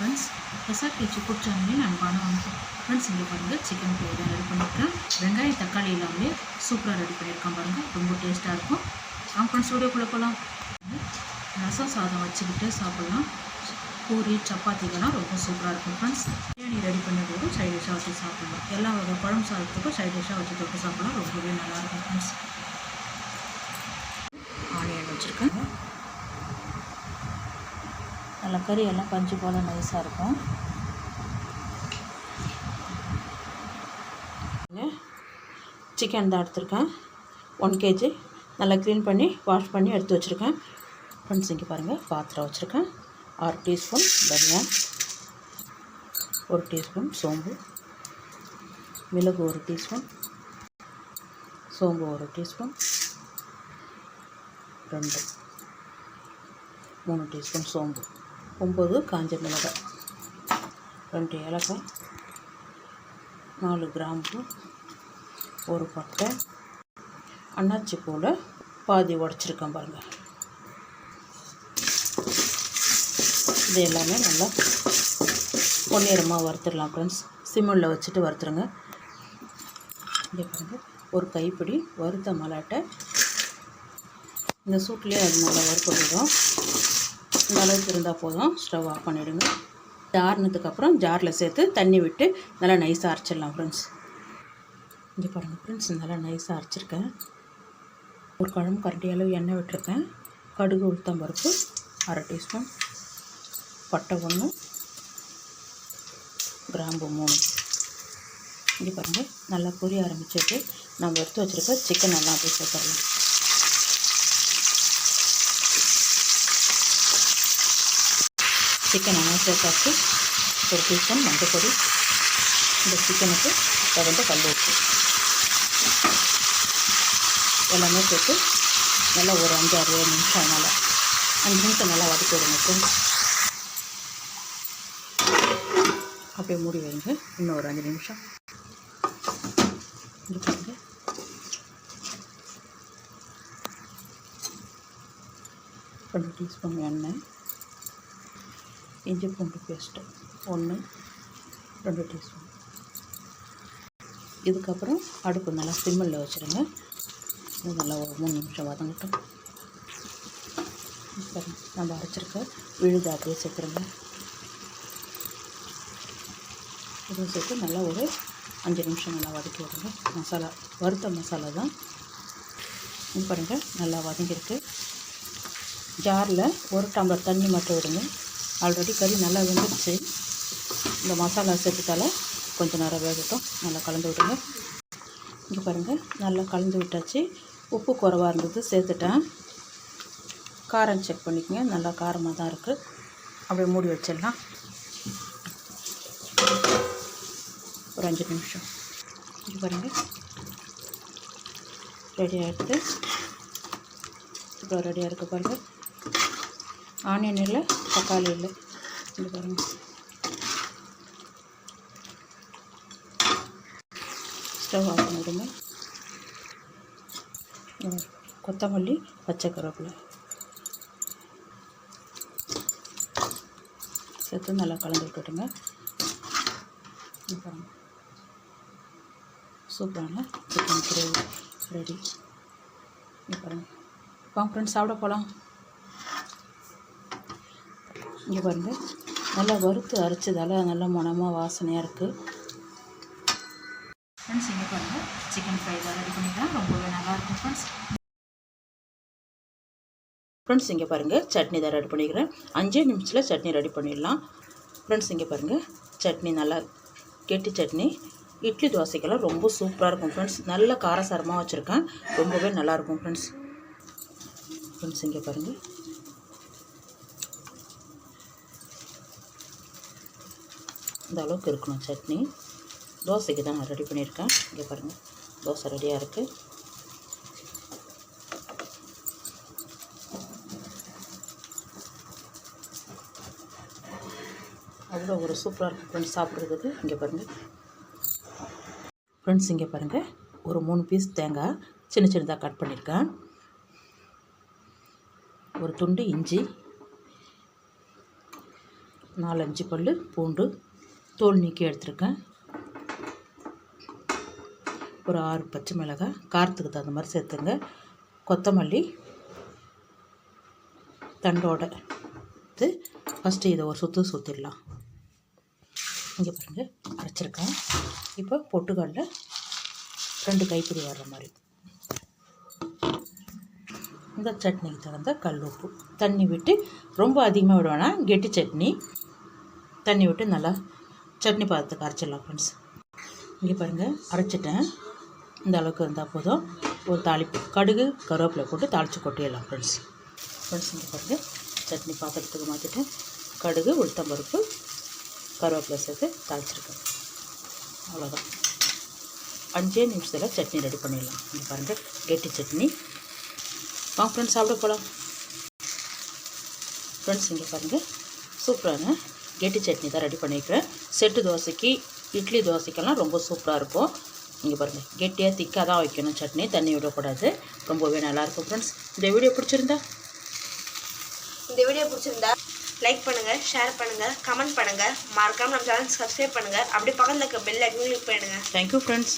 Friends, SRK cook சேனலின் அன்பான வணக்கம். ஃப்ரெண்ட்ஸ், இங்கே பாருங்கள் சிக்கன் ஃப்ரை தான் ரெடி பண்ணியிருக்கேன். வெங்காயம் தக்காளி இல்லாமலே சூப்பராக ரெடி பண்ணியிருக்கேன் பாருங்கள். ரொம்ப டேஸ்ட்டாக இருக்கும். ஃப்ரெண்ட்ஸ், வீடியோக்குள்ளே போகலாம். ரசம் சாதம் வச்சுக்கிட்டு சாப்பிட்லாம். பூரி சப்பாத்திக்கெல்லாம் ரொம்ப சூப்பராக இருக்கும். ஃப்ரெண்ட்ஸ், பிரியாணி ரெடி பண்ணும்போது சைட் டிஷ்ஷாக வச்சு சாப்பிட்லாம். எல்லா வகை குழம்பு சாதத்துக்கும் சைட் டிஷ்ஷாக வச்சு தொட்டு சாப்பிட்லாம். ரொம்பவே நல்லாயிருக்கும். ஃப்ரெண்ட்ஸ், ஆனியன் வச்சுருக்கேன். நல்லா கறி எல்லாம் பஞ்சு போல் நைஸாக இருக்கும். சிக்கன் தான் எடுத்துருக்கேன். 1 kg நல்லா க்ளீன் பண்ணி வாஷ் பண்ணி எடுத்து வச்சுருக்கேன். ஃப்ரெண்ட்ஸ், இங்கே பாருங்கள் பாத்திரம் வச்சுருக்கேன். 6 டீஸ்பூன் தனியா, 1 டீஸ்பூன் சோம்பு, மிளகு 1 டீஸ்பூன், சோம்பு 1 டீஸ்பூன், 3 டீஸ்பூன் சோம்பு, 9 காஞ்ச மிளகாய், 2 ஏலக்காய், 4 கிராம்பு, 1 பட்டை, அன்னாச்சி பூவில் பாதி உடச்சிருக்கேன் பாருங்கள். இது எல்லாமே நல்லா பொன்னிறமாக வறுத்துடலாம். ஃப்ரெண்ட்ஸ், சிம்மில் வச்சுட்டு வறுத்துருங்க. இங்கே பாருங்கள், ஒரு கைப்பிடி வறுத்த மலாட்டை இந்த சூட்லேயே அது நல்லா வறுப்படும். இந்த அளவுக்கு இருந்தால் போதும். ஸ்டவ் ஆஃப் பண்ணிவிடுங்க. ஆறுனதுக்கப்புறம் ஜாரில் சேர்த்து தண்ணி விட்டு நல்லா நைஸாக அரைச்சிடலாம். ஃப்ரெண்ட்ஸ், இங்கே பாருங்கள் ஃப்ரெண்ட்ஸ், நல்லா நைஸாக அரைச்சிருக்கேன். ஒரு குழம்பு கரண்டி அளவு எண்ணெய் விட்டுருக்கேன். கடுகு உளுத்தம்பருப்பு 1/2 டீஸ்பூன், பட்டை 1, கிராம்பு 3. இங்கே பாருங்கள், நல்லா பொரிய ஆரம்பிச்சிட்டு நம்ம எடுத்து வச்சுருக்க சிக்கன் நல்லா அப்படியே சேர்த்துடலாம். சிக்கன் நல்லா சேர்த்தாச்சு. 1 டீஸ்பூன் மஞ்சள், இந்த சிக்கனுக்கு தகுந்த கல் உப்பு எல்லாமே சேர்த்து நல்லா ஒரு 5-6 நிமிஷம் நல்லா 5 நிமிஷம் நல்லா வதக்கி விடுங்க. ஃப்ரெண்ட்ஸ், அப்படியே மூடி வைங்க. இன்னும் ஒரு 5 நிமிஷம். இது பாருங்க, ரெண்டு டீஸ்பூன் எண்ணெய், இஞ்சி பூண்டு பேஸ்ட்டு 1-2 டீஸ்பூன். இதுக்கப்புறம் அடுப்பு நல்லா சிம்மில் வச்சுருங்க. இது நல்லா ஒரு 3 நிமிஷம் வதங்கட்டும். நம்ம அரைச்சிருக்க விழுது அப்படியே சேர்த்துருங்க. இதை சேர்த்து நல்லா ஒரு 5 நிமிஷம் நல்லா வதக்கி விடுங்க. மசாலா வறுத்த மசாலா தான். இது பாருங்கள், நல்லா வதங்கியிருக்கு. ஜாரில் 1 டம்ளர் தண்ணி மட்டும் விடுங்க. ஆல்ரெடி கறி நல்லா வெந்துடுச்சு. இந்த மசாலா சேர்த்துட்டால கொஞ்சம் நேரம் வேகட்டும். நல்லா கலந்து விடுங்க. இங்கே பாருங்கள், நல்லா கலந்து விட்டாச்சு. உப்பு குறைவாக இருந்தது சேர்த்துட்டேன். காரம் செக் பண்ணிக்கோங்க. நல்லா காரமாக தான் இருக்குது. அப்படியே மூடி வச்சிடலாம் ஒரு 5 நிமிஷம். இங்கே பாருங்கள், ரெடி ஆகிடுது. இப்போ ரெடியாக இருக்குது பாருங்கள். ஆனியன் இல்லை, தக்காளி இல்லை. இங்கே பாருங்கள், ஸ்டவ் ஆஃப் பண்ணிவிடுங்க. கொத்தமல்லி, பச்சை கருவேப்பிலை சேர்த்து நல்லா கலந்து விட்டுடுங்க. பாருங்கள், சூப்பரான சிக்கன் கிரேவி ரெடி. பாருங்கள், வாங்க ஃப்ரெண்ட்ஸ், சாப்பிட போகலாம். இங்கே பாருங்கள், நல்லா வறுத்து அரைச்சதால் நல்லா மணமாக வாசனையாக இருக்குது. ஃப்ரெண்ட்ஸ், இங்கே பாருங்கள், சிக்கன் ஃப்ரை தான் ரெடி பண்ணிக்கலாம். ரொம்பவே நல்லாயிருக்கும். ஃப்ரெண்ட்ஸ், இங்கே பாருங்கள், சட்னி தான் ரெடி பண்ணிக்கிறேன். 5 நிமிஷத்தில் சட்னி ரெடி பண்ணிடலாம். ஃப்ரெண்ட்ஸ், இங்கே பாருங்கள், சட்னி நல்லா கெட்டி சட்னி. இட்லி தோசைக்கெல்லாம் ரொம்ப சூப்பராக இருக்கும். ஃப்ரெண்ட்ஸ், நல்ல காரசாரமாக வச்சுருக்கேன். ரொம்பவே நல்லாயிருக்கும். ஃப்ரெண்ட்ஸ், இங்கே பாருங்கள், இந்த அளவுக்கு இருக்கணும் சட்னி. தோசைக்கு தான் நான் ரெடி பண்ணியிருக்கேன். இங்கே பாருங்கள், தோசை ரெடியாக இருக்குது. அவ்வளோ ஒரு சூப்பராக இருக்கும் ஃப்ரெண்ட்ஸ் சாப்பிட்றதுக்கு. இங்கே பாருங்கள் ஃப்ரெண்ட்ஸ், இங்கே பாருங்கள், ஒரு 3 பீஸ் தேங்காய் சின்ன சின்னதாக கட் பண்ணியிருக்கேன். ஒரு துண்டு இஞ்சி, 4-5 பல் பூண்டு தோல் நீக்கி எடுத்துருக்கேன். ஒரு 6 பச்சை மிளகாய் காரத்துக்கு தகுந்த மாதிரி சேர்த்துங்க. கொத்தமல்லி தண்டோட ஃபஸ்ட்டு இதை ஒரு சுற்றிடலாம். இங்கே பாருங்கள் அரைச்சிருக்கேன். இப்போ பொட்டுக்கடலை 2 கைப்பிடி வர்ற மாதிரி. இந்த சட்னிக்கு தகுந்த கல் உப்பு. தண்ணி விட்டு ரொம்ப அதிகமாக விடுவேன்னா கெட்டி சட்னி. தண்ணி விட்டு நல்லா சட்னி பதத்துக்கு அரைச்சிடலாம் ஃப்ரெண்ட்ஸ். இங்கே பாருங்கள் அரைச்சிட்டேன். இந்த அளவுக்கு இருந்தால் போதும். ஒரு தாளிப்பு கடுகு கருவேப்பிலை போட்டு தாளித்து கொட்டிடலாம் ஃப்ரெண்ட்ஸ். இங்கே பாருங்கள் சட்னி பாத்திரத்துக்கு மாற்றிட்டேன். கடுகு உளுத்தம்பருப்பு கருவேப்பிலை சேர்த்து தாளிச்சிருக்கேன். அவ்வளோதான். 5 நிமிஷத்தில் சட்னி ரெடி பண்ணிடலாம். இங்கே பாருங்கள் கெட்டி சட்னி. வாங்க ஃப்ரெண்ட்ஸ் சாப்பிட போகலாம். ஃப்ரெண்ட்ஸ் இங்கே பாருங்கள் சூப்பரான கெட்டி சட்னி தான் ரெடி பண்ணிக்கிறேன். செட்டு தோசைக்கு இட்லி தோசைக்கெல்லாம் ரொம்ப சூப்பராக இருக்கும். இங்கே பாருங்கள் கெட்டியாக திக்காக தான் வைக்கணும் சட்னி, தண்ணி விடக்கூடாது. ரொம்பவே நல்லாயிருக்கும் ஃப்ரெண்ட்ஸ். இந்த வீடியோ பிடிச்சிருந்தா லைக் பண்ணுங்கள், ஷேர் பண்ணுங்கள், கமெண்ட் பண்ணுங்கள். மறக்காமல் நம்ம சேனல் சப்ஸ்கிரைப் பண்ணுங்கள். அப்படி பக்கத்தில் இருக்க பெல் ஐக்கன் கிளிக் பண்ணுங்கள். Thank you friends.